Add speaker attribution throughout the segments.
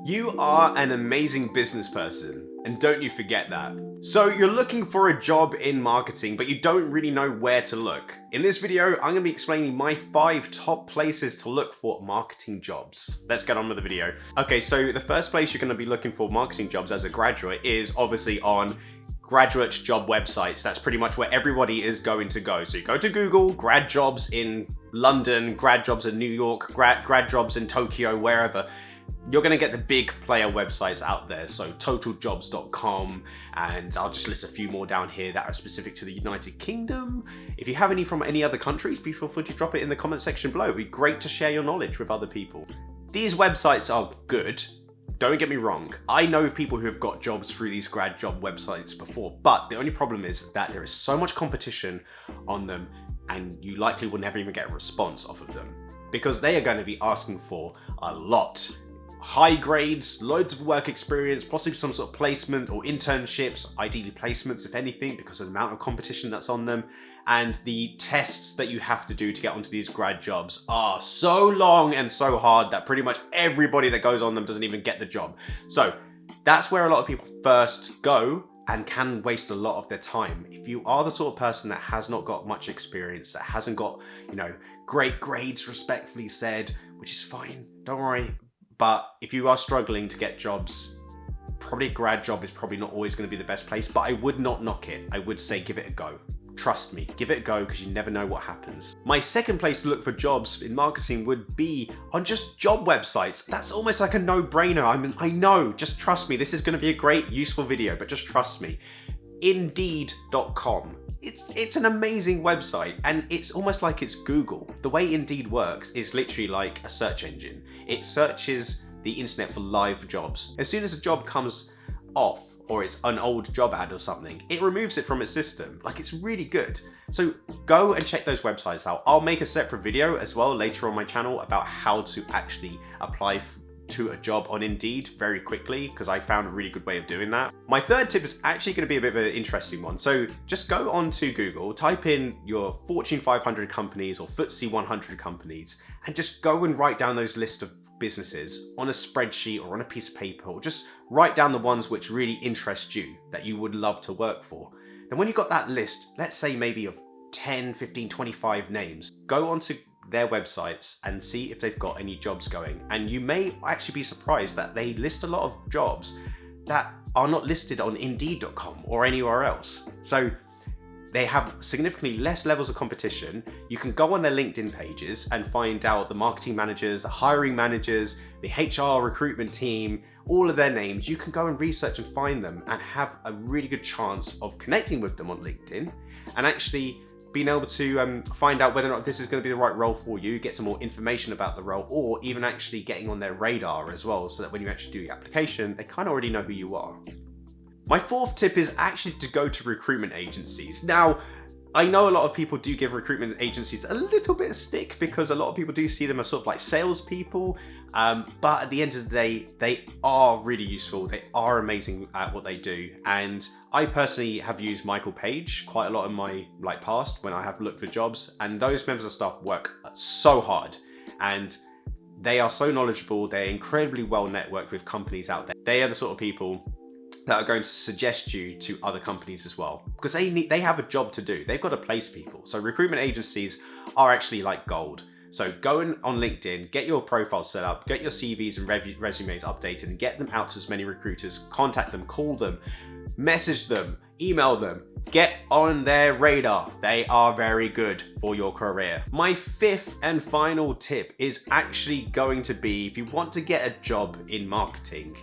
Speaker 1: You are an amazing business person, and don't you forget that. So you're looking for a job in marketing, but you don't really know where to look. In this video, I'm going to be explaining my 5 top places to look for marketing jobs. Let's get on with the video. Okay, so the first place you're going to be looking for marketing jobs as a graduate is obviously on graduate job websites. That's pretty much where everybody is going to go. So you go to Google, grad jobs in London, grad jobs in New York, grad jobs in Tokyo, wherever. You're going to get the big player websites out there, so totaljobs.com, and I'll just list a few more down here that are specific to the United Kingdom. If you have any from any other countries, be feel free to drop it in the comment section below. It'd be great to share your knowledge with other people. These websites are good, don't get me wrong. I know of people who have got jobs through these grad job websites before, but the only problem is that there is so much competition on them, and you likely will never even get a response off of them, because they are going to be asking for a lot. High grades, loads of work experience, possibly some sort of placement or internships, ideally placements if anything, because of the amount of competition that's on them. And the tests that you have to do to get onto these grad jobs are so long and so hard that pretty much everybody that goes on them doesn't even get the job. So that's where a lot of people first go and can waste a lot of their time. If you are the sort of person that has not got much experience, that hasn't got, great grades, respectfully said, which is fine, don't worry. But if you are struggling to get jobs, probably a grad job is probably not always going to be the best place, but I would not knock it. I would say give it a go. Trust me, give it a go, because you never know what happens. My second place to look for jobs in marketing would be on just job websites. That's almost like a no-brainer. I know, just trust me. This is going to be a great, useful video, but just trust me. Indeed.com. It's an amazing website, and it's almost like it's Google. The way Indeed works is literally like a search engine. It searches the internet for live jobs. As soon as a job comes off, or it's an old job ad or something, it removes it from its system. Like, it's really good. So go and check those websites out. I'll make a separate video as well later on my channel about how to actually apply to a job on Indeed very quickly, because I found a really good way of doing that. My third tip is actually going to be a bit of an interesting one. So just go onto Google, type in your Fortune 500 companies or FTSE 100 companies, and just go and write down those list of businesses on a spreadsheet or on a piece of paper, or just write down the ones which really interest you, that you would love to work for. Then when you've got that list, let's say maybe of 10, 15, 25 names, go onto their websites and see if they've got any jobs going. And you may actually be surprised that they list a lot of jobs that are not listed on Indeed.com or anywhere else. So they have significantly less levels of competition. You can go on their LinkedIn pages and find out the marketing managers, the hiring managers, the HR recruitment team, all of their names. You can go and research and find them and have a really good chance of connecting with them on LinkedIn and actually being able to find out whether or not this is going to be the right role for you, get some more information about the role, or even actually getting on their radar as well, so that when you actually do the application, they kind of already know who you are. My fourth tip is actually to go to recruitment agencies. Now, I know a lot of people do give recruitment agencies a little bit of stick, because a lot of people do see them as sort of like salespeople, but at the end of the day, they are really useful. They are amazing at what they do. And I personally have used Michael Page quite a lot in my past when I have looked for jobs, and those members of staff work so hard, and they are so knowledgeable. They're incredibly well networked with companies out there. They are the sort of people that are going to suggest you to other companies as well, because they have a job to do. They've got to place people. So recruitment agencies are actually like gold. So go on LinkedIn, get your profile set up, get your CVs and resumes updated, and get them out to as many recruiters. Contact them, call them, message them, email them. Get on their radar. They are very good for your career. My fifth and final tip is actually going to be, if you want to get a job in marketing,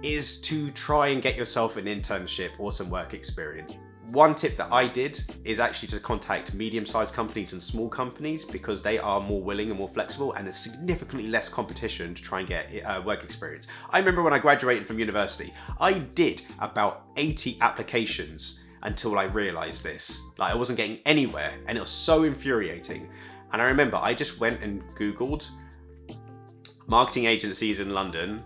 Speaker 1: is to try and get yourself an internship or some work experience. One tip that I did is actually to contact medium-sized companies and small companies, because they are more willing and more flexible, and there's significantly less competition to try and get work experience. I remember when I graduated from university, I did about 80 applications until I realized this. I wasn't getting anywhere, and it was so infuriating. And I remember I just went and Googled marketing agencies in London,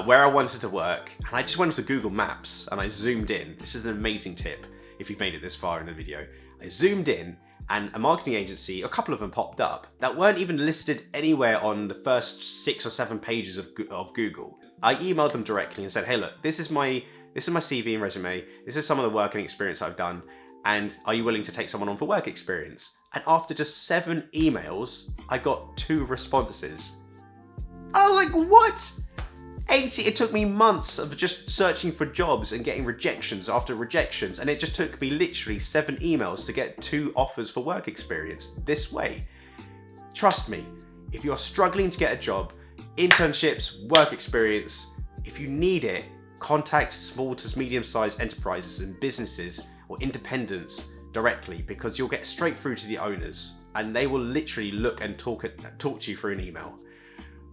Speaker 1: where I wanted to work, and I just went to Google Maps and I zoomed in. This is an amazing tip if you've made it this far in the video. I zoomed in, and a marketing agency, a couple of them popped up that weren't even listed anywhere on the first 6 or 7 pages of Google. I emailed them directly and said, hey, look, this is my CV and resume. This is some of the work and experience I've done. And are you willing to take someone on for work experience? And after just 7 emails, I got 2 responses. I was like, what? It took me months of just searching for jobs and getting rejections after rejections. And it just took me literally 7 emails to get 2 offers for work experience this way. Trust me, if you're struggling to get a job, internships, work experience, if you need it, contact small to medium-sized enterprises and businesses or independents directly, because you'll get straight through to the owners and they will literally look and talk to you through an email.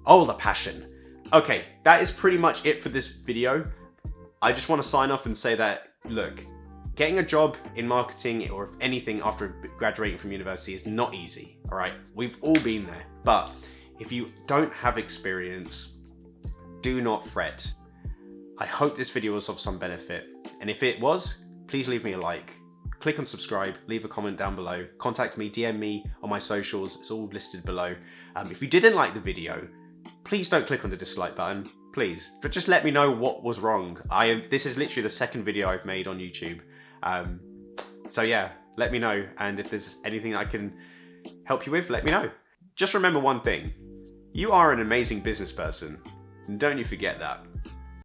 Speaker 1: Oh, the passion. Okay, that is pretty much it for this video. I just want to sign off and say that, look, getting a job in marketing or anything after graduating from university is not easy, all right? We've all been there. But if you don't have experience, do not fret. I hope this video was of some benefit. And if it was, please leave me a like. Click on subscribe, leave a comment down below, contact me, DM me on my socials, it's all listed below. If you didn't like the video, please don't click on the dislike button, please. But just let me know what was wrong. This is literally the 2nd video I've made on YouTube. So yeah, let me know. And if there's anything I can help you with, let me know. Just remember one thing, you are an amazing business person, and don't you forget that.